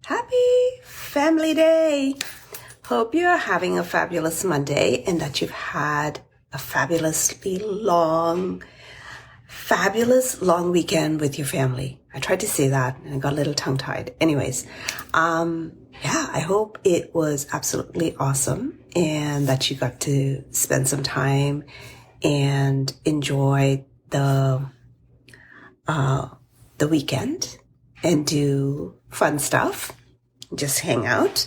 Happy Family Day! Hope you're having a fabulous Monday and that you've had a fabulous long weekend with your family. I tried to say that and I got a little tongue-tied. Anyways, I hope it was absolutely awesome and that you got to spend some time and enjoy the weekend and do fun stuff. Just hang out.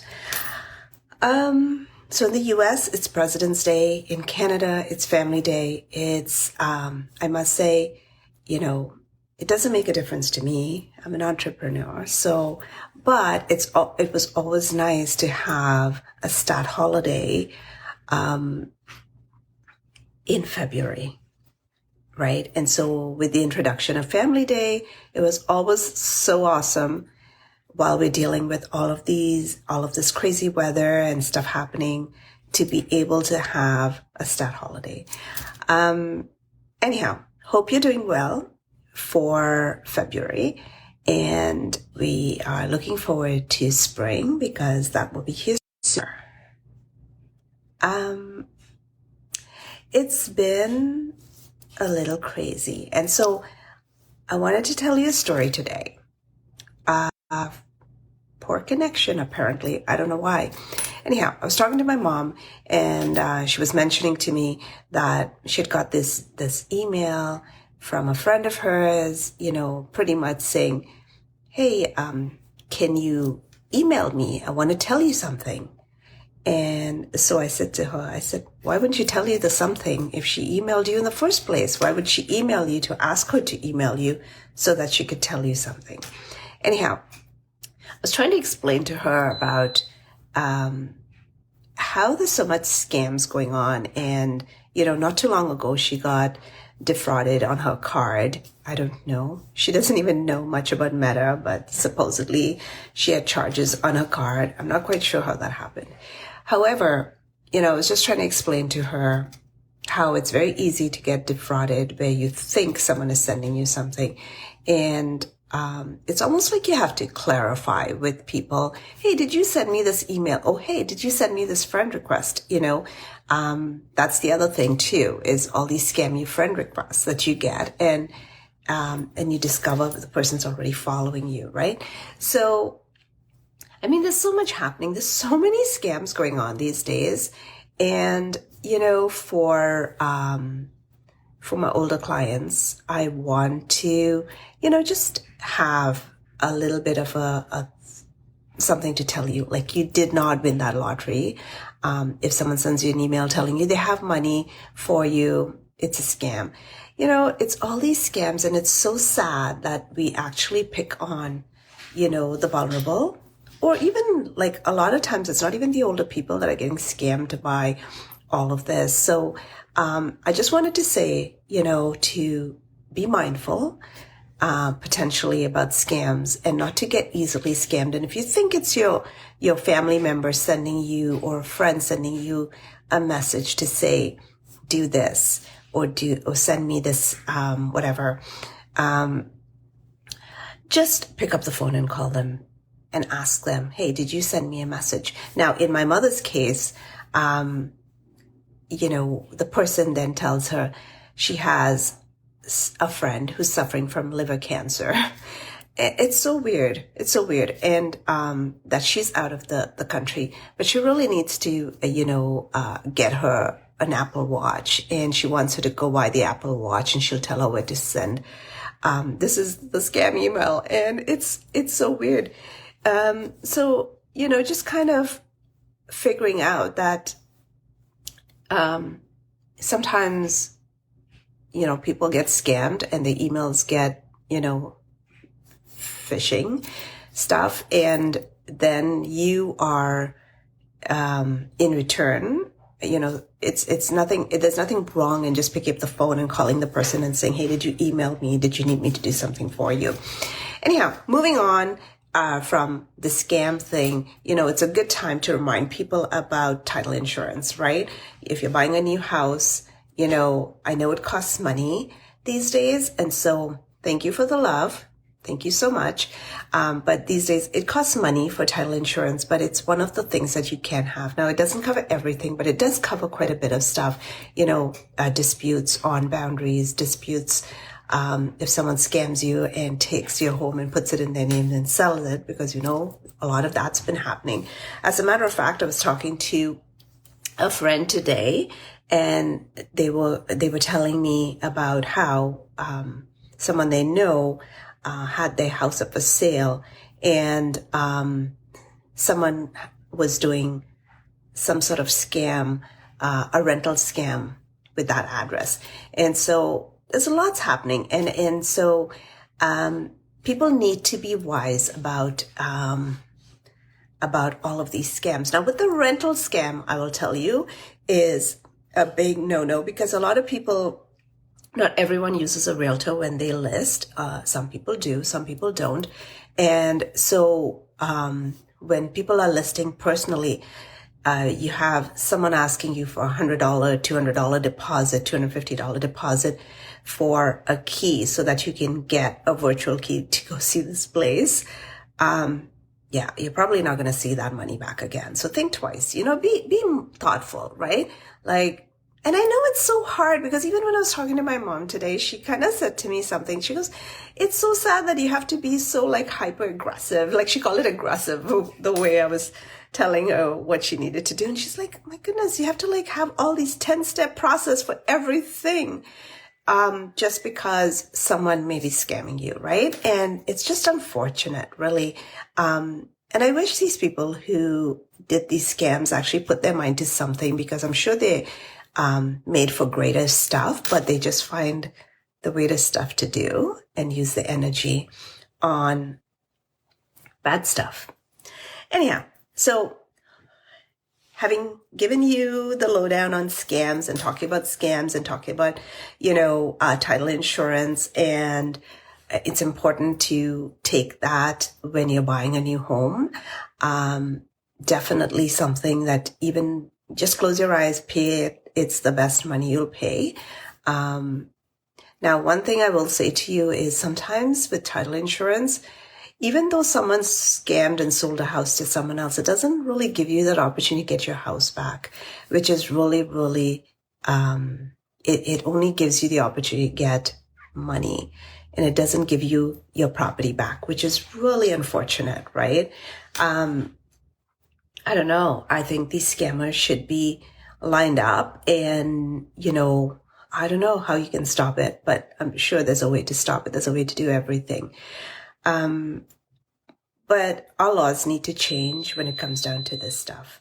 So in the US, it's President's Day. In Canada, it's Family Day. It's, I must say, it doesn't make a difference to me. I'm an entrepreneur. But it was always nice to have a stat holiday, in February, right? And so with the introduction of Family Day, it was always so awesome while we're dealing with all of this crazy weather and stuff happening to be able to have a stat holiday. Anyhow, hope you're doing well for February, and we are looking forward to spring because that will be here soon. It's been a little crazy, and so I wanted to tell you a story today. Poor connection, apparently. I don't know why. Anyhow, I was talking to my mom, and she was mentioning to me that she had got this email from a friend of hers, pretty much saying, hey, can you email me? I want to tell you something. And so I said to her, why wouldn't she tell you the something if she emailed you in the first place? Why would she email you to ask her to email you so that she could tell you something? Anyhow, I was trying to explain to her about how there's so much scams going on. And, not too long ago, she got defrauded on her card. I don't know. She doesn't even know much about Meta, but supposedly she had charges on her card. I'm not quite sure how that happened. However, I was just trying to explain to her how it's very easy to get defrauded where you think someone is sending you something. And it's almost like you have to clarify with people, hey, did you send me this email? Oh, hey, did you send me this friend request? That's the other thing too, is all these scammy friend requests that you get and you discover that the person's already following you, right? So, there's so much happening. There's so many scams going on these days. And, for my older clients, I want to, just have a little bit of a something to tell you, like you did not win that lottery. If someone sends you an email telling you they have money for you, it's a scam. It's all these scams, and it's so sad that we actually pick on, the vulnerable, or even like a lot of times it's not even the older people that are getting scammed by all of this. So, I just wanted to say, to be mindful, potentially about scams and not to get easily scammed. And if you think it's your family member sending you or a friend sending you a message to say, do this or send me this, whatever, just pick up the phone and call them and ask them, hey, did you send me a message? Now, in my mother's case, the person then tells her she has a friend who's suffering from liver cancer. It's so weird. It's so weird. And that she's out of the country, but she really needs to, get her an Apple Watch, and she wants her to go buy the Apple Watch, and she'll tell her where to send. This is the scam email, and it's so weird. So, just kind of figuring out that sometimes, people get scammed and the emails get, phishing stuff. And then you are, in return, it's nothing, there's nothing wrong in just picking up the phone and calling the person and saying, hey, did you email me? Did you need me to do something for you? Anyhow, moving on. From the scam thing, it's a good time to remind people about title insurance, right? If you're buying a new house, I know it costs money these days. And so thank you for the love. thank you so much. But these days it costs money for title insurance, but it's one of the things that you can have. Now, it doesn't cover everything, but it does cover quite a bit of stuff, disputes on boundaries, disputes, if someone scams you and takes your home and puts it in their name and sells it, because, a lot of that's been happening. As a matter of fact, I was talking to a friend today, and they were telling me about how, someone they know had their house up for sale, and someone was doing some sort of scam, a rental scam with that address. And so there's a lot's happening. And so people need to be wise about all of these scams. Now, with the rental scam, I will tell you, is a big no-no, because a lot of people, not everyone uses a realtor when they list. Some people do, some people don't. And so when people are listing personally, you have someone asking you for $100, $200 deposit, $250 deposit for a key so that you can get a virtual key to go see this place. Yeah, you're probably not going to see that money back again. So think twice, be thoughtful, right? And I know it's so hard, because even when I was talking to my mom today, she kind of said to me something. She goes, it's so sad that you have to be so hyper aggressive. She called it aggressive, the way I was telling her what she needed to do. And she's like, my goodness, you have to have all these 10-step process for everything. Just because someone may be scamming you, right? And it's just unfortunate, really. And I wish these people who did these scams actually put their mind to something, because I'm sure they made for greater stuff, but they just find the greatest stuff to do and use the energy on bad stuff. Anyhow, so having given you the lowdown on scams and talking about scams and talking about, title insurance, and it's important to take that when you're buying a new home. Definitely something that even just close your eyes, pay it. It's the best money you'll pay. Now, one thing I will say to you is sometimes with title insurance, even though someone scammed and sold a house to someone else, it doesn't really give you that opportunity to get your house back, which is really, really, it only gives you the opportunity to get money, and it doesn't give you your property back, which is really unfortunate, right? I don't know. I think these scammers should be lined up, and, I don't know how you can stop it, but I'm sure there's a way to stop it. There's a way to do everything. But our laws need to change when it comes down to this stuff.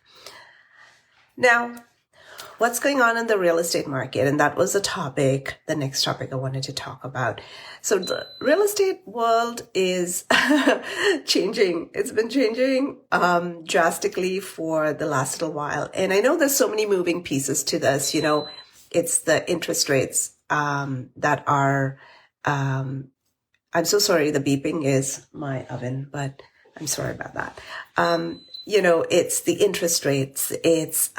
Now, what's going on in the real estate market? And that was the next topic I wanted to talk about. So the real estate world is changing. It's been changing drastically for the last little while. And I know there's so many moving pieces to this. It's the interest rates that are, I'm so sorry, the beeping is my oven, but I'm sorry about that. It's the interest rates. It's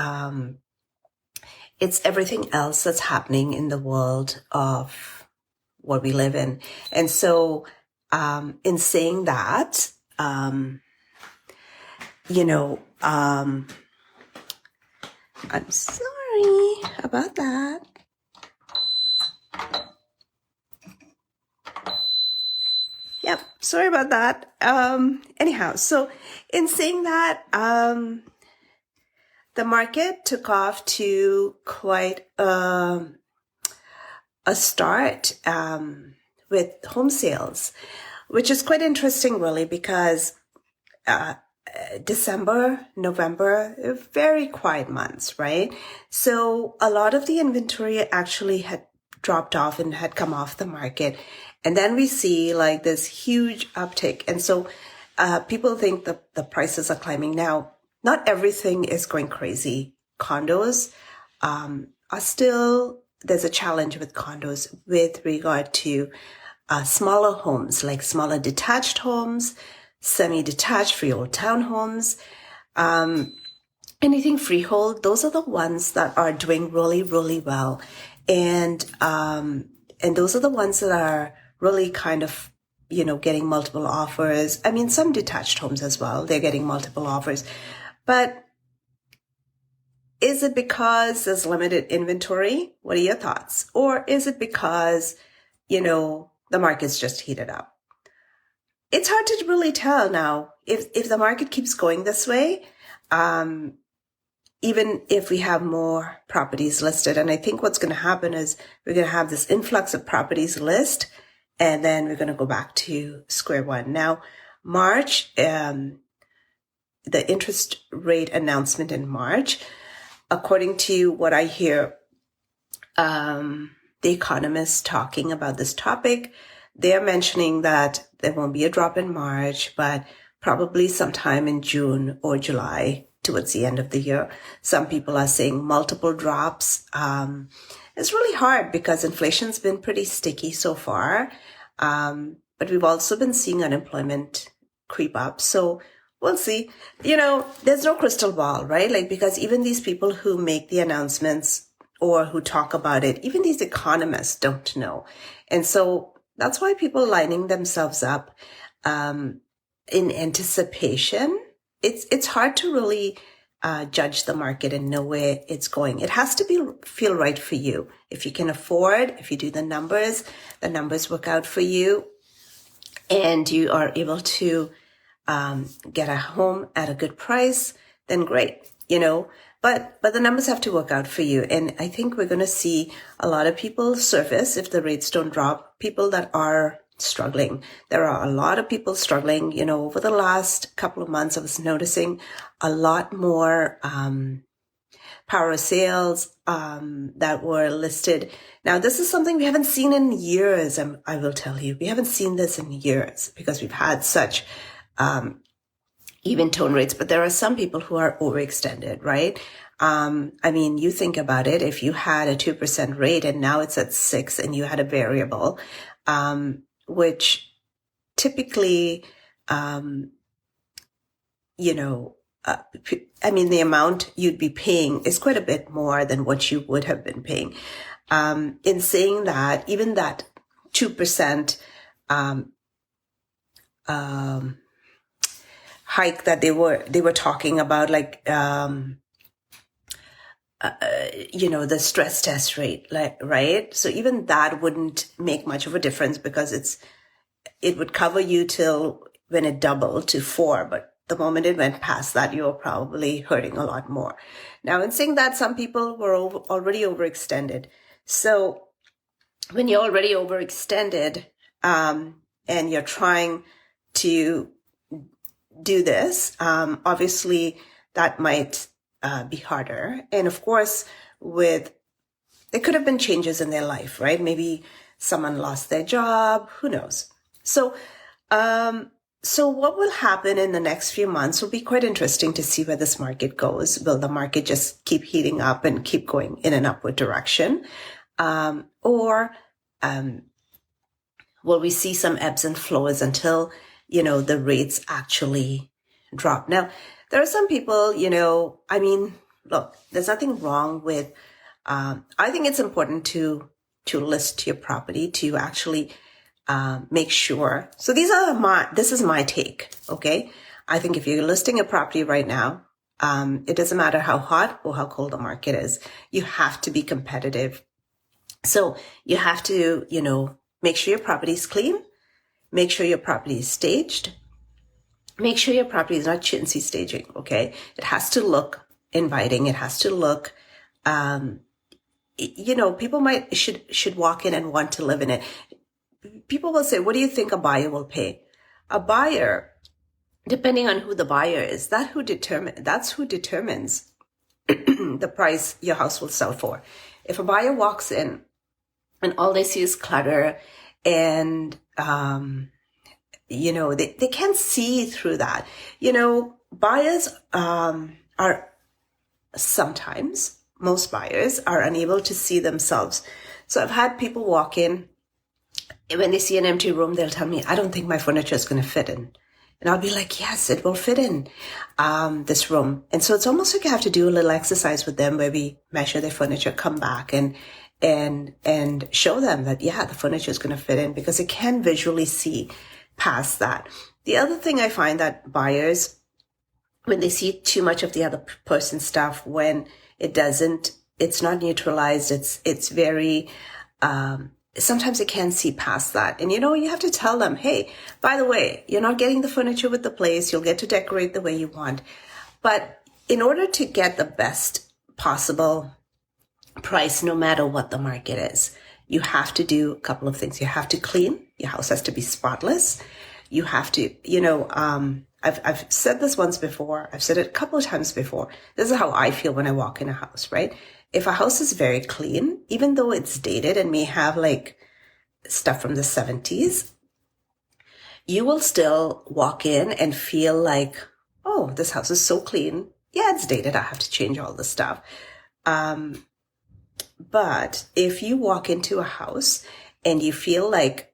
everything else that's happening in the world of what we live in. And so, in saying that, I'm sorry about that. Yep, sorry about that. Anyhow, so in saying that, the market took off to quite a start with home sales, which is quite interesting, really, because December, November, very quiet months, right? So a lot of the inventory actually had dropped off and had come off the market. And then we see this huge uptick. And so people think the prices are climbing. Now, not everything is going crazy. Condos are still, there's a challenge with condos with regard to smaller homes, like smaller detached homes, semi-detached freehold townhomes, anything freehold. Those are the ones that are doing really, really well. And those are the ones that are really kind of getting multiple offers. I mean, some detached homes as well, they're getting multiple offers. But is it because there's limited inventory? What are your thoughts? Or is it because, the market's just heated up? It's hard to really tell now. If the market keeps going this way, even if we have more properties listed, and I think what's going to happen is we're going to have this influx of properties list, and then we're going to go back to square one. Now, March, the interest rate announcement in March, according to what I hear, the economists talking about this topic, they're mentioning that there won't be a drop in March, but probably sometime in June or July towards the end of the year. Some people are saying multiple drops. It's really hard because inflation's been pretty sticky so far. But we've also been seeing unemployment creep up. So we'll see. There's no crystal ball, right? Because even these people who make the announcements or who talk about it, even these economists don't know. And so that's why people lining themselves up in anticipation. It's hard to really judge the market and know where it's going. It has to feel right for you. If you can afford, if you do the numbers work out for you, and you are able to get a home at a good price, then great, But the numbers have to work out for you. And I think we're going to see a lot of people surface if the rates don't drop, people that are struggling. There are a lot of people struggling. Over the last couple of months, I was noticing a lot more power sales that were listed. Now, this is something we haven't seen in years. I will tell you, we haven't seen this in years because we've had such even tone rates. But there are some people who are overextended, right? You think about it. If you had a 2% rate and now it's at 6 and you had a variable, which typically, the amount you'd be paying is quite a bit more than what you would have been paying. In saying that, even that 2% hike that they were talking about, the stress test rate, right? So even that wouldn't make much of a difference because it would cover you till when it doubled to 4, but the moment it went past that, you're probably hurting a lot more. Now, in saying that, some people were already overextended. So when you're already overextended, and you're trying to do this, obviously that might be harder. And of course, there could have been changes in their life, right? Maybe someone lost their job, who knows? So what will happen in the next few months will be quite interesting to see where this market goes. Will the market just keep heating up and keep going in an upward direction? Or will we see some ebbs and flows until, the rates actually drop? Now, there are some people, look, there's nothing wrong with, I think it's important to list your property, to actually make sure. So this is my take, okay? I think if you're listing a property right now, it doesn't matter how hot or how cold the market is, you have to be competitive. So you have to, make sure your property is clean, make sure your property is staged, make sure your property is not chintzy staging, okay? It has to look inviting. It has to look, people should walk in and want to live in it. People will say, what do you think a buyer will pay? A buyer, depending on who the buyer is, that's who determines the price your house will sell for. If a buyer walks in and all they see is clutter and, they can't see through that. Buyers are sometimes, most buyers are unable to see themselves. So I've had people walk in, and when they see an empty room, they'll tell me, I don't think my furniture is going to fit in. And I'll be like, yes, it will fit in this room. And so it's almost like I have to do a little exercise with them where we measure their furniture, come back and show them that, yeah, the furniture is going to fit in, because they can visually see past that. The other thing I find that buyers, when they see too much of the other person's stuff, when it's not neutralized, it's very, sometimes they can't see past that. And you have to tell them, hey, by the way, you're not getting the furniture with the place. You'll get to decorate the way you want. But in order to get the best possible price, no matter what the market is, you have to do a couple of things. You have to clean. Your house has to be spotless. You have to, I've said this once before. I've said it a couple of times before. This is how I feel when I walk in a house, right? If a house is very clean, even though it's dated and may have like stuff from the 70s, you will still walk in and feel like, oh, this house is so clean. Yeah, it's dated. I have to change all the stuff. But if you walk into a house and you feel like,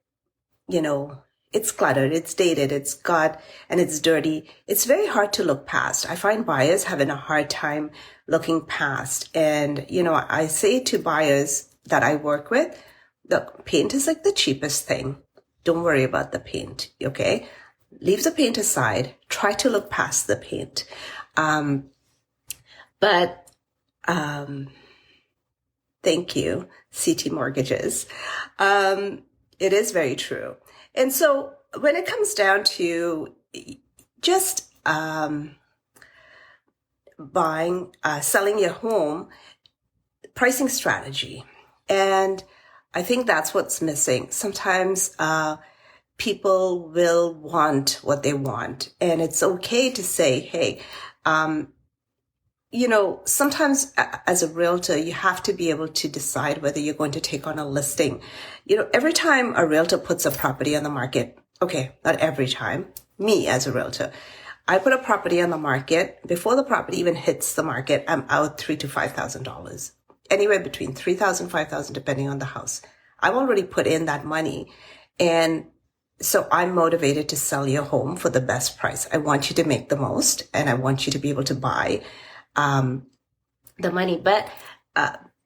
it's cluttered, it's dated, and it's dirty, it's very hard to look past. I find buyers having a hard time looking past. And, I say to buyers that I work with, the paint is like the cheapest thing. Don't worry about the paint, okay? Leave the paint aside. Try to look past the paint. Thank you, CT Mortgages. It is very true. And so when it comes down to just selling your home, pricing strategy. And I think that's what's missing. Sometimes people will want what they want. And it's okay to say, hey, sometimes as a realtor, you have to be able to decide whether you're going to take on a listing. Every time a realtor puts a property on the market, okay, not every time, me as a realtor, I put a property on the market. Before the property even hits the market, I'm out $3,000 to $5,000, anywhere between $3,000 and $5,000, depending on the house. I've already put in that money. And so I'm motivated to sell your home for the best price. I want you to make the most, and I want you to be able to buy the money. But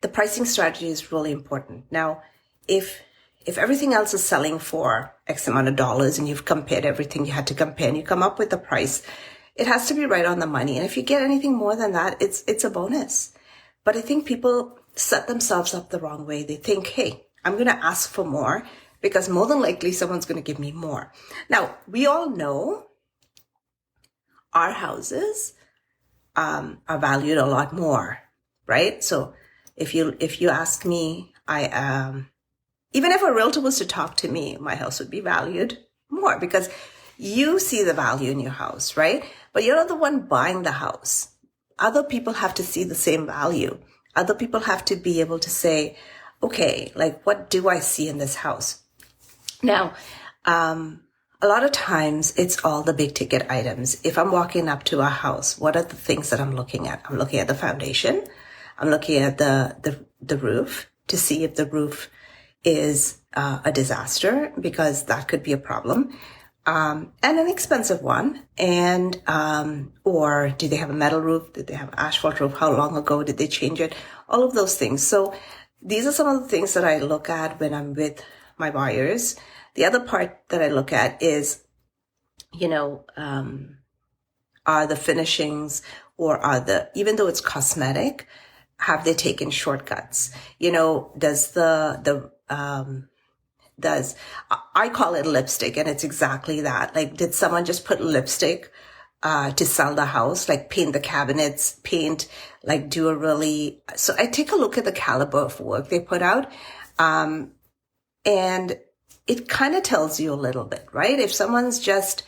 the pricing strategy is really important. Now, if everything else is selling for X amount of dollars and you've compared everything you had to compare and you come up with a price, it has to be right on the money. And if you get anything more than that, it's a bonus. But I think people set themselves up the wrong way. They think, hey, I'm going to ask for more because more than likely someone's going to give me more. Now, we all know our houses are valued a lot more, right? So if you ask me, even if a realtor was to talk to me, my house would be valued more because you see the value in your house, right? But you're not the one buying the house. Other people have to see the same value. Other people have to be able to say, okay, like, what do I see in this house? Now, a lot of times it's all the big ticket items. If I'm walking up to a house, what are the things that I'm looking at? I'm looking at the foundation. I'm looking at the roof to see if the roof is a disaster, because that could be a problem. And an expensive one. And, or do they have a metal roof? Did they have an asphalt roof? How long ago did they change it? All of those things. So these are some of the things that I look at when I'm with my buyers. The other part that I look at is, are the finishings, or even though it's cosmetic, have they taken shortcuts? I call it lipstick, and it's exactly that. Like, did someone just put lipstick to sell the house, like paint the cabinets, so I take a look at the caliber of work they put out. And it kind of tells you a little bit, right? If someone's just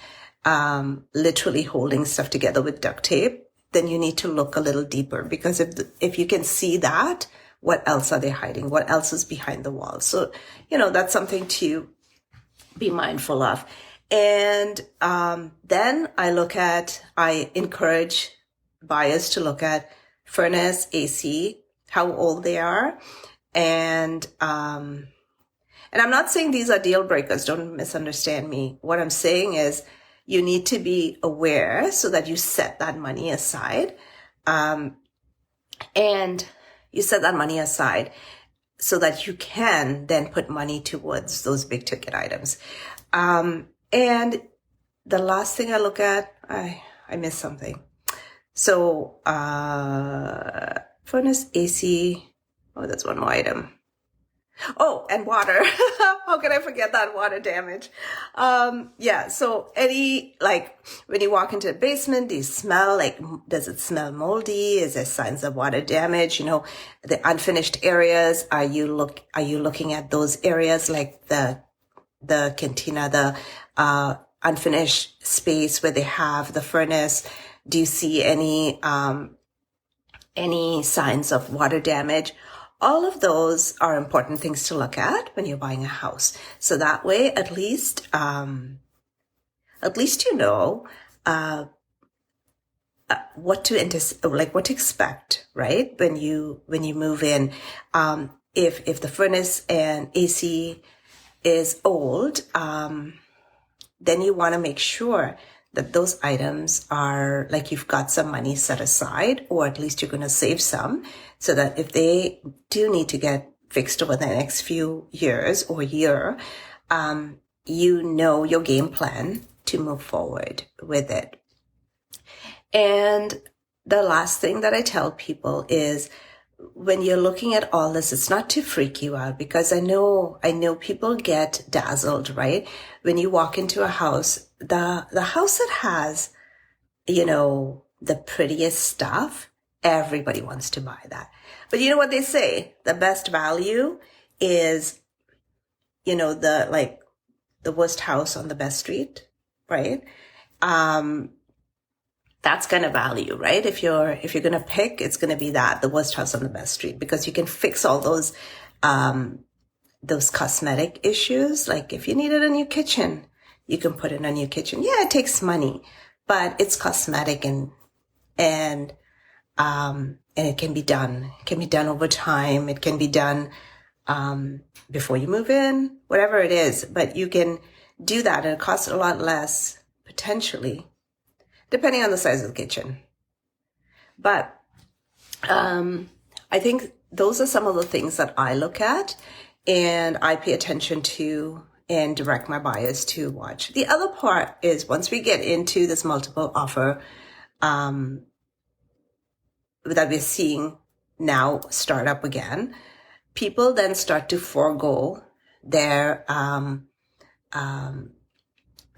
literally holding stuff together with duct tape, then you need to look a little deeper, because if you can see that, what else are they hiding? What else is behind the wall? So, that's something to be mindful of. And then I encourage buyers to look at furnace, AC, how old they are. And I'm not saying these are deal breakers. Don't misunderstand me. What I'm saying is you need to be aware so that you set that money aside. And you set that money aside so that you can then put money towards those big ticket items. And the last thing I look at, I missed something. So, furnace, AC. Oh, that's one more item. Oh, and water. How can I forget that water damage? Yeah. So like when you walk into a basement, do you smell like, does it smell moldy? Is there signs of water damage? The unfinished areas. Are you looking at those areas like the cantina, the, unfinished space where they have the furnace? Do you see any signs of water damage? All of those are important things to look at when you're buying a house. So that way, at least you know what to what to expect, right? When you move in, if the furnace and AC is old, then you want to make sure that those items are like you've got some money set aside, or at least you're going to save some, so that if they do need to get fixed over the next few years or year, you know your game plan to move forward with it. And the last thing that I tell people is, when you're looking at all this, it's not to freak you out, because I know people get dazzled, right? When you walk into a house, the house that has, the prettiest stuff, everybody wants to buy that. But you know what they say? The best value is, the worst house on the best street, right? That's kind of value, right? If you're going to pick, it's going to be the worst house on the best street, because you can fix all those cosmetic issues. Like if you needed a new kitchen, you can put in a new kitchen. Yeah, it takes money, but it's cosmetic and it can be done. It can be done over time. It can be done, before you move in, whatever it is, but you can do that, and it costs a lot less potentially, depending on the size of the kitchen. But I think those are some of the things that I look at and I pay attention to and direct my buyers to watch. The other part is, once we get into this multiple offer that we're seeing now start up again, people then start to forego their home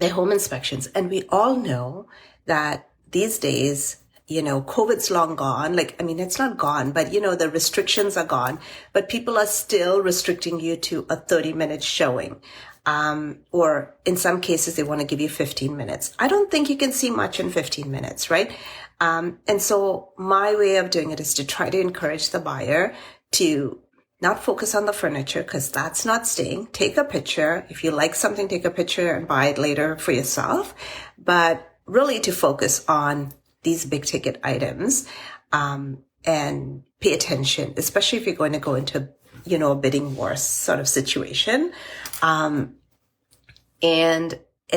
inspections. And we all know that these days, COVID's long gone. It's not gone, but the restrictions are gone, but people are still restricting you to a 30-minute showing. Or in some cases, they want to give you 15 minutes. I don't think you can see much in 15 minutes, right? And so my way of doing it is to try to encourage the buyer to not focus on the furniture, because that's not staying. Take a picture. If you like something, take a picture and buy it later for yourself. But really to focus on these big ticket items, and pay attention, especially if you're going to go into, a bidding war sort of situation, and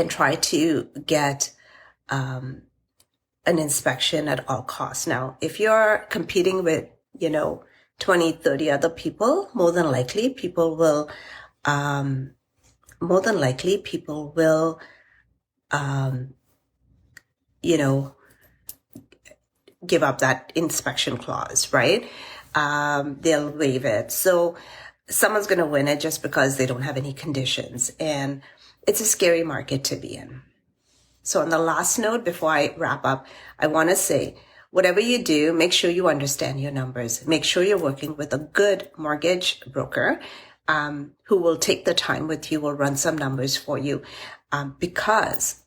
try to get, an inspection at all costs. Now, if you're competing with, 20, 30 other people, more than likely people will, give up that inspection clause, right? They'll waive it. So someone's going to win it just because they don't have any conditions. And it's a scary market to be in. So on the last note, before I wrap up, I want to say, whatever you do, make sure you understand your numbers. Make sure you're working with a good mortgage broker, who will take the time with you, will run some numbers for you. Because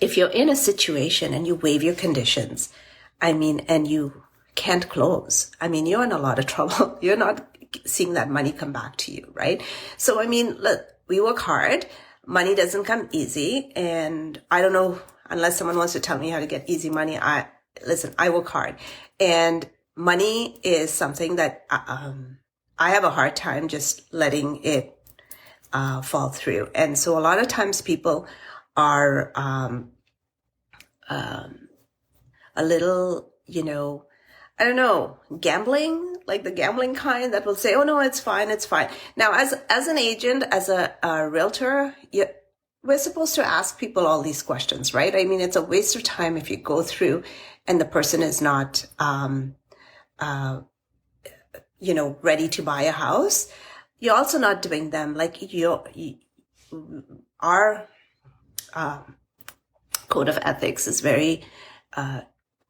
if you're in a situation and you waive your conditions, and you can't close, you're in a lot of trouble. You're not seeing that money come back to you, right? So, look, we work hard. Money doesn't come easy. And I don't know, unless someone wants to tell me how to get easy money, I work hard. And money is something that I have a hard time just letting it fall through. And so a lot of times people are a little, I don't know, gambling, like the gambling kind that will say, oh no, it's fine, it's fine. Now, as an agent, as a realtor, we're supposed to ask people all these questions, right? I mean, it's a waste of time if you go through and the person is not, ready to buy a house. You're also not doing them like our code of ethics is very,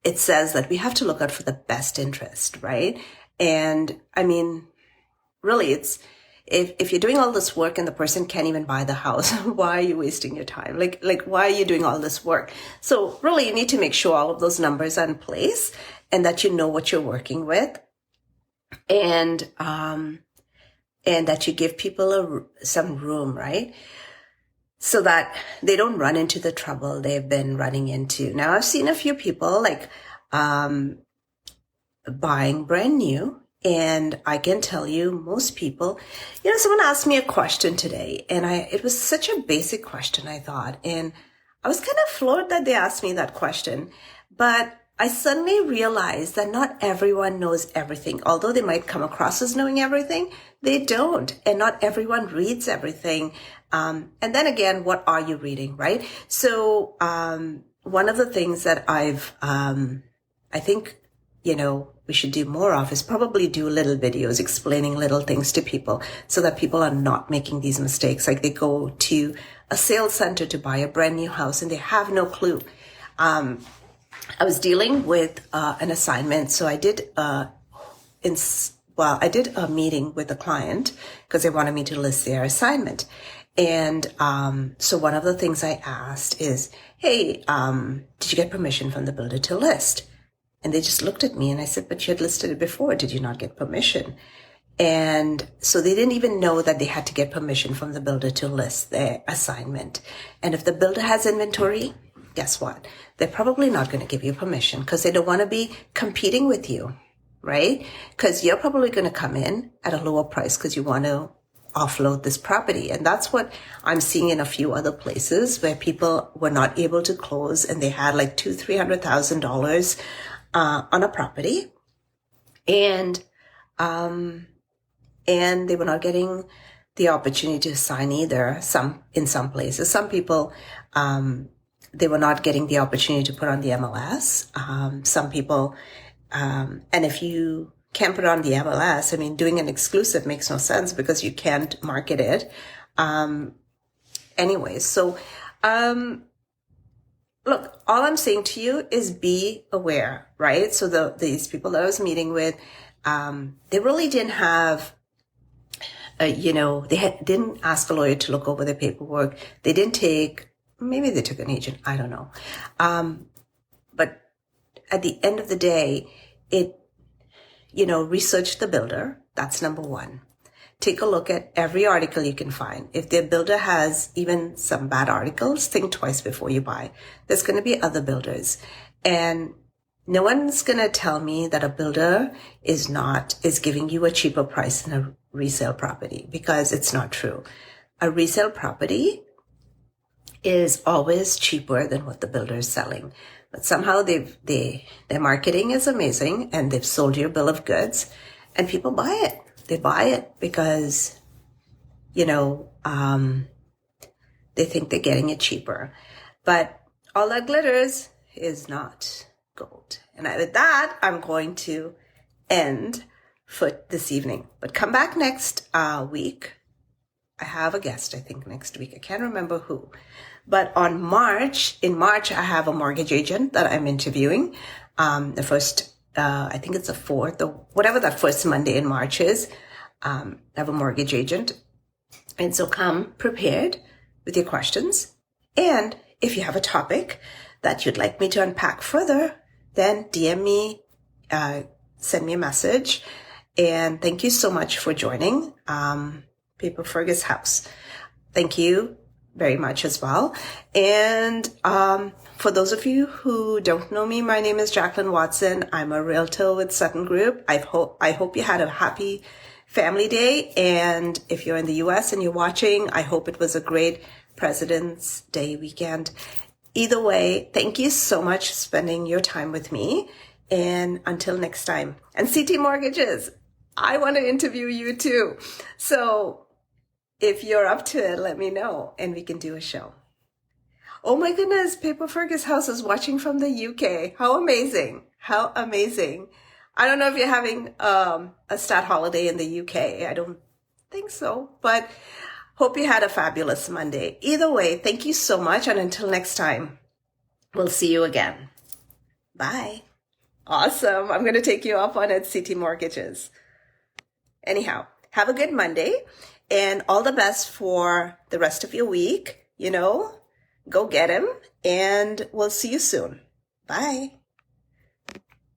it says that we have to look out for the best interest, right? And I mean, really, it's, if you're doing all this work and the person can't even buy the house, why are you wasting your time? Like, why are you doing all this work? So really, you need to make sure all of those numbers are in place and that you know what you're working with, and that you give people some room, right? So that they don't run into the trouble they've been running into. Now, I've seen a few people like buying brand new. And I can tell you, most people, someone asked me a question today, and it was such a basic question, I thought. And I was kind of floored that they asked me that question. But I suddenly realized that not everyone knows everything. Although they might come across as knowing everything, they don't. And not everyone reads everything. And then again, what are you reading, right? So one of the things that I think, we should do more of is probably do little videos explaining little things to people so that people are not making these mistakes. Like they go to a sales center to buy a brand new house and they have no clue. I was dealing with an assignment. So I did I did a meeting with a client because they wanted me to list their assignment. And so one of the things I asked is, hey, did you get permission from the builder to list? And they just looked at me and I said, but you had listed it before. Did you not get permission? And so they didn't even know that they had to get permission from the builder to list their assignment. And if the builder has inventory, guess what? They're probably not going to give you permission because they don't want to be competing with you, right? Because you're probably going to come in at a lower price because you want to offload this property. And that's what I'm seeing in a few other places where people were not able to close and they had like $200,000-$300,000 on a property, and they were not getting the opportunity to sign either. In some places, some people, they were not getting the opportunity to put on the MLS. Some people, and if you can't put on the MLS, I mean, doing an exclusive makes no sense because you can't market it. Anyways, so, look, all I'm saying to you is be aware, right? So these people that I was meeting with, they really didn't have, didn't ask a lawyer to look over their paperwork. They didn't maybe they took an agent. I don't know. But at the end of the day, research the builder. That's number one. Take a look at every article you can find. If the builder has even some bad articles, think twice before you buy. There's going to be other builders. And no one's going to tell me that a builder is giving you a cheaper price than a resale property, because it's not true. A resale property is always cheaper than what the builder is selling. But somehow their marketing is amazing and they've sold you a bill of goods and people buy it. They buy it because, they think they're getting it cheaper. But all that glitters is not gold. And with that, I'm going to end for this evening. But come back next week. I have a guest, I think, next week. I can't remember who. But in March, I have a mortgage agent that I'm interviewing. The first, I think it's the 4th, or whatever that first Monday in March is. I have a mortgage agent. And so come prepared with your questions. And if you have a topic that you'd like me to unpack further, then DM me, send me a message. And thank you so much for joining Paper Fergus House. Thank you very much as well. And for those of you who don't know me, my name is Jacqueline Watson. I'm a realtor with Sutton Group. I hope you had a happy Family Day. And if you're in the US and you're watching, I hope it was a great President's Day weekend. Either way, thank you so much for spending your time with me. And until next time. And CT Mortgages, I want to interview you too. So if you're up to it, let me know and we can do a show. Oh my goodness, Paper Fergus House is watching from the UK. How amazing. How amazing. I don't know if you're having a stat holiday in the UK. I don't think so, but hope you had a fabulous Monday. Either way, thank you so much. And until next time, we'll see you again. Bye. Awesome. I'm going to take you up on it, CT Mortgages. Anyhow, have a good Monday and all the best for the rest of your week. Go get him, and we'll see you soon. Bye.